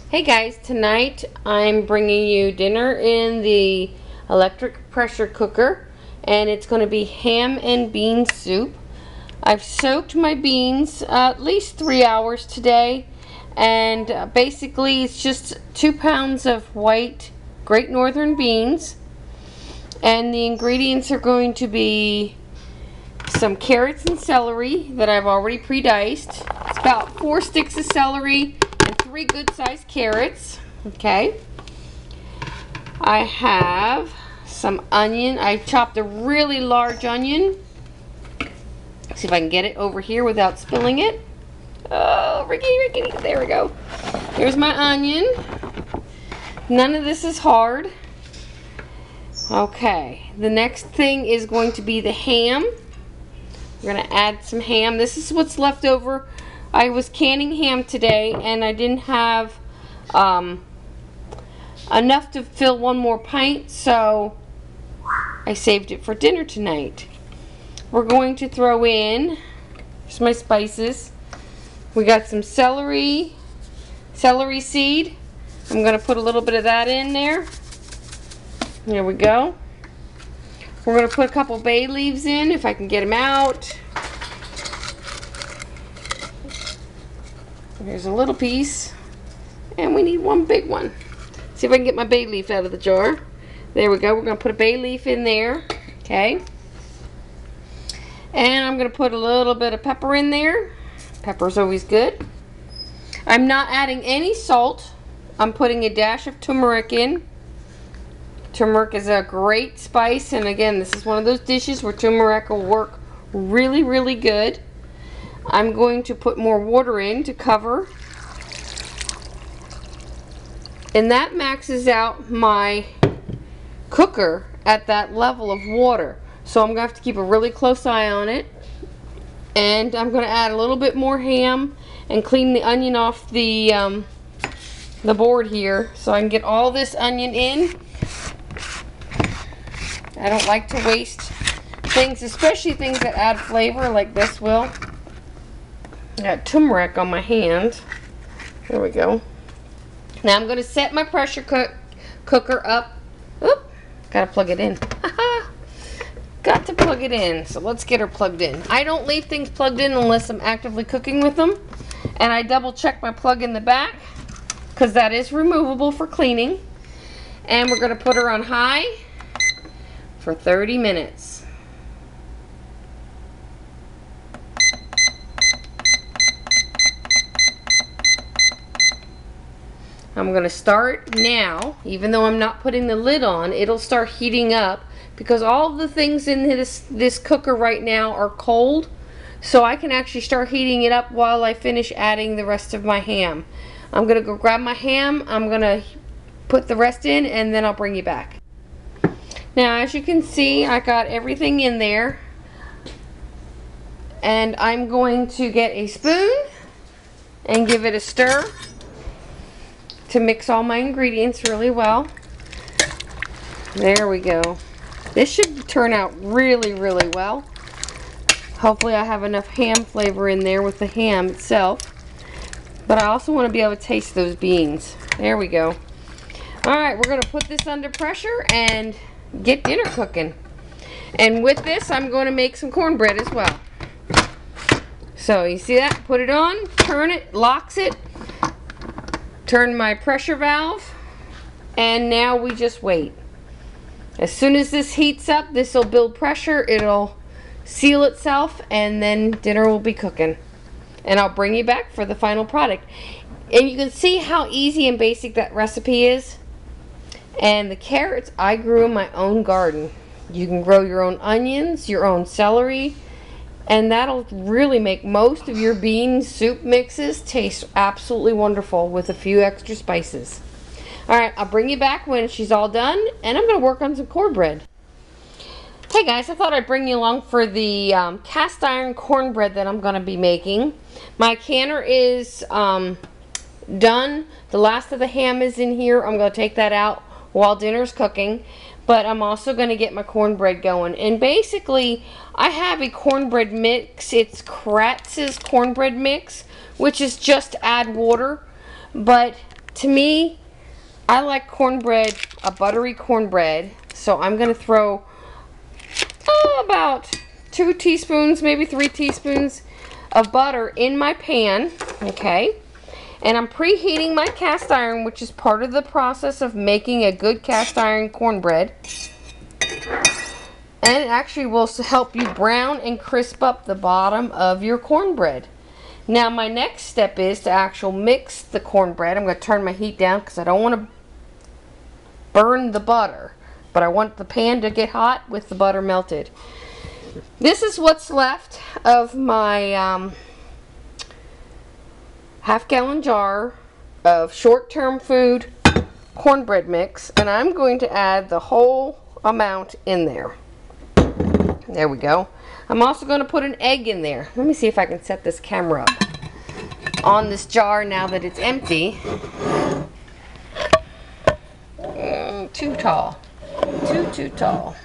Hey guys, tonight I'm bringing you dinner in the electric pressure cooker, and it's going to be ham and bean soup. I've soaked my beans at least 3 hours today, and basically it's just 2 pounds of white Great Northern beans, and the ingredients are going to be some carrots and celery that I've already pre-diced. It's about 4 sticks of celery and 3 good sized carrots. Okay, I have some onion. I chopped a really large onion. See if I can get it over here without spilling it. Oh, Ricky, there we go. Here's my onion. None of this is hard. Okay, the next thing is going to be the ham. We're going to add some ham. This is what's left over. I was canning ham today, and I didn't have enough to fill 1 more pint, so I saved it for dinner tonight. We're going to throw in, here's my spices. We got some celery seed. I'm going to put a little bit of that in there. There we go. We're going to put a couple bay leaves in, if I can get them out. Here's a little piece, and we need 1 big one. See if I can get my bay leaf out of the jar. There we go. We're going to put a bay leaf in there. Okay. And I'm going to put a little bit of pepper in there. Pepper's always good. I'm not adding any salt. I'm putting a dash of turmeric in. Turmeric is a great spice, and again, this is one of those dishes where turmeric will work really, really good. I'm going to put more water in to cover, and that maxes out my cooker at that level of water. So I'm going to have to keep a really close eye on it, and I'm going to add a little bit more ham and clean the onion off the board here so I can get all this onion in. I don't like to waste things, especially things that add flavor like this will. I got turmeric on my hand. There we go. Now I'm going to set my pressure cooker up. Oop, gotta plug it in. Got to plug it in. So let's get her plugged in. I don't leave things plugged in unless I'm actively cooking with them. And I double check my plug in the back, because that is removable for cleaning. And we're going to put her on high for 30 minutes. I'm going to start now. Even though I'm not putting the lid on, it'll start heating up because all of the things in this cooker right now are cold, so I can actually start heating it up while I finish adding the rest of my ham. I'm going to go grab my ham, I'm going to put the rest in, and then I'll bring you back. Now, as you can see, I got everything in there, and I'm going to get a spoon and give it a stir to mix all my ingredients really well. There we go. This should turn out really, really well. Hopefully I have enough ham flavor in there with the ham itself, but I also want to be able to taste those beans. There we go. Alright, we're going to put this under pressure and get dinner cooking. And with this, I'm going to make some cornbread as well. So you see that? Put it on, turn it, locks it, turn my pressure valve, and now we just wait. As soon as this heats up, this will build pressure, it'll seal itself, and then dinner will be cooking. And I'll bring you back for the final product. And you can see how easy and basic that recipe is. And the carrots I grew in my own garden. You can grow your own onions, your own celery, and that'll really make most of your bean soup mixes taste absolutely wonderful with a few extra spices. Alright, I'll bring you back when she's all done, and I'm going to work on some cornbread. Hey guys, I thought I'd bring you along for the cast iron cornbread that I'm going to be making. My canner is done. The last of the ham is in here. I'm going to take that out while dinner's cooking, but I'm also going to get my cornbread going. And basically, I have a cornbread mix. It's Kratz's cornbread mix, which is just add water, but to me, I like cornbread, a buttery cornbread. So I'm going to throw about 2 teaspoons, maybe 3 teaspoons of butter in my pan, okay? And I'm preheating my cast iron, which is part of the process of making a good cast iron cornbread. And it actually will help you brown and crisp up the bottom of your cornbread. Now my next step is to actually mix the cornbread. I'm going to turn my heat down because I don't want to burn the butter, but I want the pan to get hot with the butter melted. This is what's left of my half-gallon jar of short-term food cornbread mix, and I'm going to add the whole amount in there. There we go. I'm also going to put an egg in there. Let me see if I can set this camera up on this jar now that it's empty. Too tall. Too tall.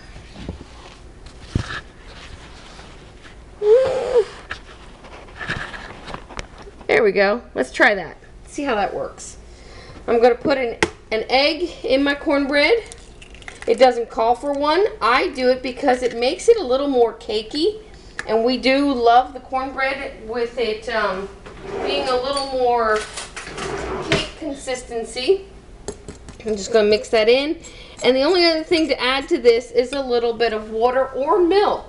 There we go. Let's try that. See how that works. I'm going to put an egg in my cornbread. It doesn't call for one. I do it because it makes it a little more cakey. And we do love the cornbread with it being a little more cake consistency. I'm just going to mix that in. And the only other thing to add to this is a little bit of water or milk.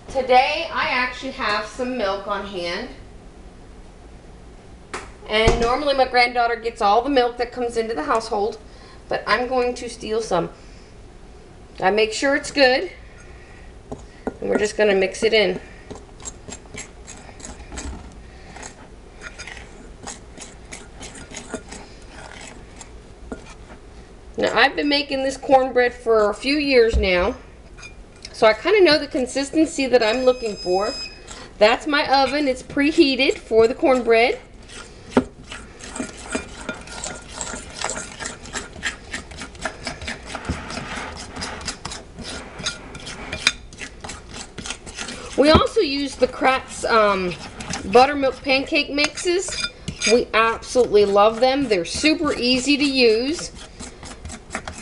Today I actually have some milk on hand. And normally my granddaughter gets all the milk that comes into the household, but I'm going to steal some. I make sure it's good, and we're just going to mix it in. Now I've been making this cornbread for a few years now, so I kind of know the consistency that I'm looking for. That's my oven. It's preheated for the cornbread. We also use the Kratz buttermilk pancake mixes. We absolutely love them. They're super easy to use.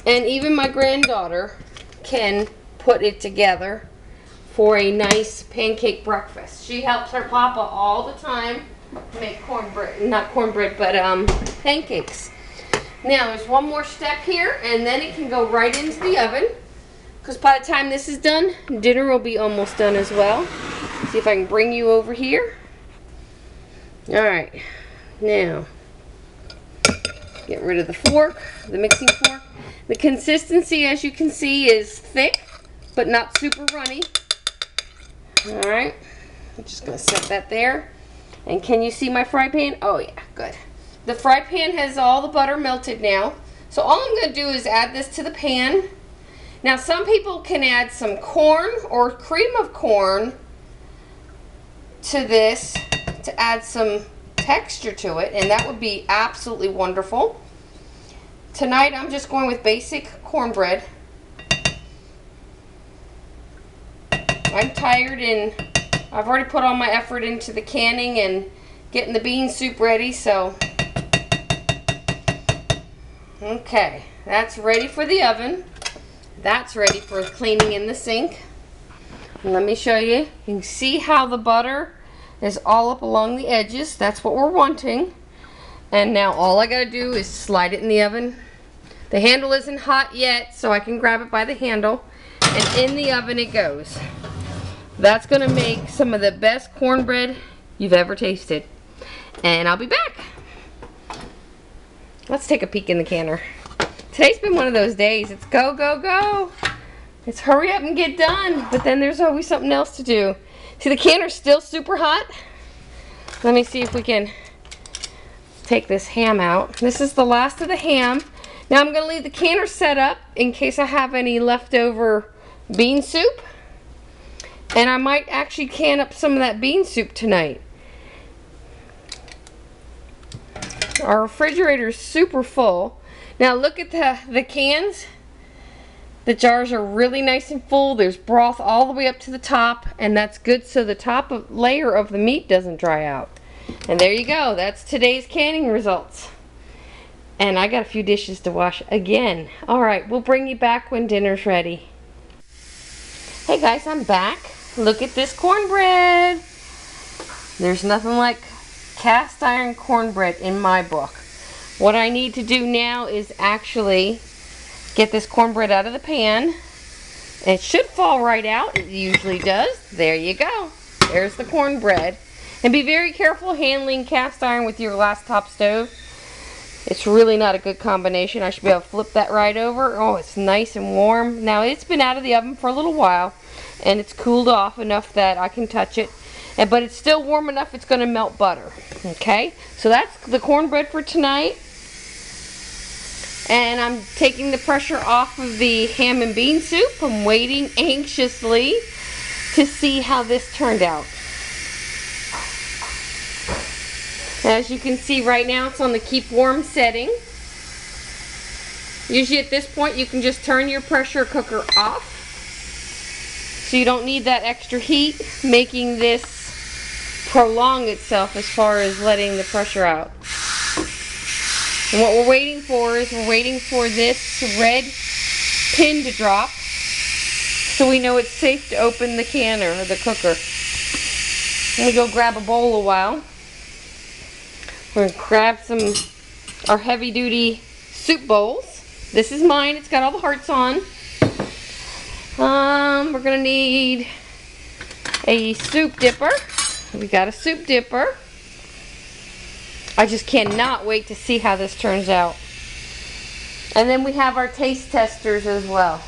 And even my granddaughter can put it together for a nice pancake breakfast. She helps her papa all the time make cornbread, not cornbread, but pancakes. Now there's one more step here, and then it can go right into the oven. Because by the time this is done, dinner will be almost done as well. See if I can bring you over here. Alright, now, get rid of the fork, the mixing fork. The consistency, as you can see, is thick, but not super runny. Alright, I'm just going to set that there. And can you see my fry pan? Oh yeah, good. The fry pan has all the butter melted now. So all I'm going to do is add this to the pan. Now some people can add some corn or cream of corn to this to add some texture to it, and that would be absolutely wonderful. Tonight I'm just going with basic cornbread. I'm tired and I've already put all my effort into the canning and getting the bean soup ready, so okay, that's ready for the oven. That's ready for cleaning in the sink. And let me show you. You can see how the butter is all up along the edges. That's what we're wanting. And now all I gotta do is slide it in the oven. The handle isn't hot yet, so I can grab it by the handle. And in the oven it goes. That's gonna make some of the best cornbread you've ever tasted. And I'll be back. Let's take a peek in the canner. Today's been one of those days. It's go, go, go. It's hurry up and get done. But then there's always something else to do. See, the canner's still super hot. Let me see if we can take this ham out. This is the last of the ham. Now I'm going to leave the canner set up in case I have any leftover bean soup. And I might actually can up some of that bean soup tonight. Our refrigerator is super full. Now look at the cans. The jars are really nice and full. There's broth all the way up to the top, and that's good so the top layer of the meat doesn't dry out. And there you go. That's today's canning results. And I got a few dishes to wash again. All right, we'll bring you back when dinner's ready. Hey guys, I'm back. Look at this cornbread. There's nothing like cast iron cornbread in my book. What I need to do now is actually get this cornbread out of the pan. It should fall right out. It usually does. There you go. There's the cornbread. And be very careful handling cast iron with your glass top stove. It's really not a good combination. I should be able to flip that right over. Oh, it's nice and warm. Now, it's been out of the oven for a little while, and it's cooled off enough that I can touch it. But it's still warm enough it's going to melt butter. Okay? So that's the cornbread for tonight. And I'm taking the pressure off of the ham and bean soup. I'm waiting anxiously to see how this turned out. As you can see right now, it's on the keep warm setting. Usually at this point you can just turn your pressure cooker off. So you don't need that extra heat, making this prolong itself as far as letting the pressure out. And what we're waiting for is we're waiting for this red pin to drop so we know it's safe to open the canner or the cooker. Let me go grab a bowl a while. We're going to grab our heavy duty soup bowls. This is mine. It's got all the hearts on. We're going to need a soup dipper. We got a soup dipper. I just cannot wait to see how this turns out. And then we have our taste testers as well.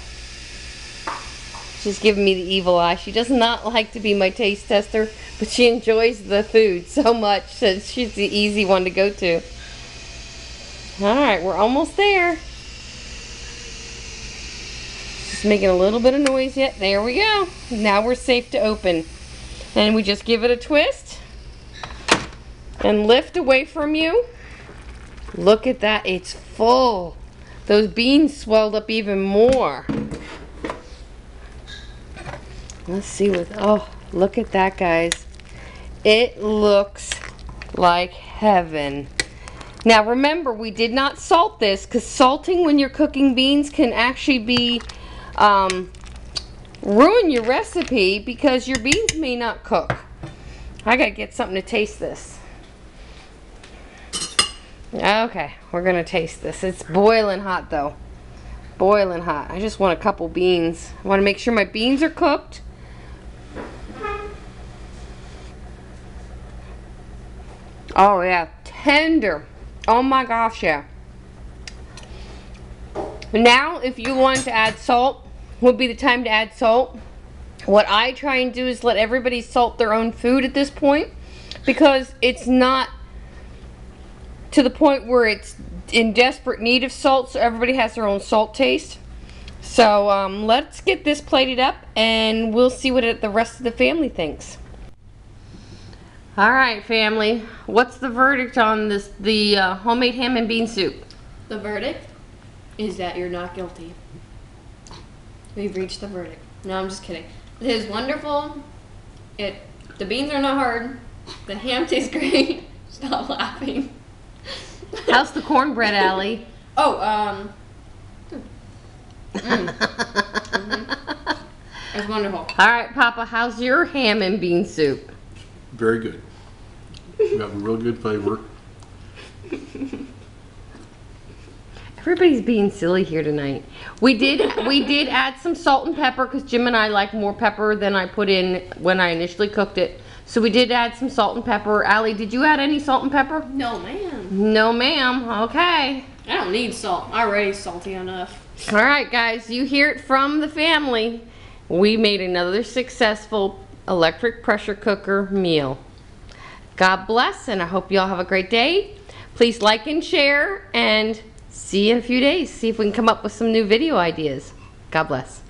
She's giving me the evil eye. She does not like to be my taste tester, but she enjoys the food so much that she's the easy one to go to. Alright, we're almost there. Just making a little bit of noise yet. There we go. Now we're safe to open. And we just give it a twist and lift away from you. Look at that, it's full. Those beans swelled up even more. Let's see what, oh, look at that, guys. It looks like heaven. Now remember, we did not salt this because salting when you're cooking beans can actually be, ruin your recipe because your beans may not cook. I gotta get something to taste this. Okay, we're gonna taste this. It's boiling hot though. Boiling hot. I just want a couple beans. I want to make sure my beans are cooked. Oh yeah, tender. Oh my gosh, yeah. Now, if you want to add salt, would be the time to add salt. What I try and do is let everybody salt their own food at this point, because it's not to the point where it's in desperate need of salt, so everybody has their own salt taste. So let's get this plated up and we'll see what the rest of the family thinks. Alright family, what's the verdict on this, the homemade ham and bean soup? The verdict is that you're not guilty. We've reached the verdict. No, I'm just kidding. It is wonderful. The beans are not hard. The ham tastes great. Stop laughing. How's the cornbread, Allie? Oh, It's wonderful. Alright, Papa, how's your ham and bean soup? Very good. We have a real good flavor. Everybody's being silly here tonight. We did add some salt and pepper because Jim and I like more pepper than I put in when I initially cooked it. So we did add some salt and pepper. Allie, did you add any salt and pepper? No, ma'am. No, ma'am. Okay. I don't need salt. I'm already salty enough. All right, guys. You hear it from the family. We made another successful electric pressure cooker meal. God bless, and I hope you all have a great day. Please like and share, and see you in a few days. See if we can come up with some new video ideas. God bless.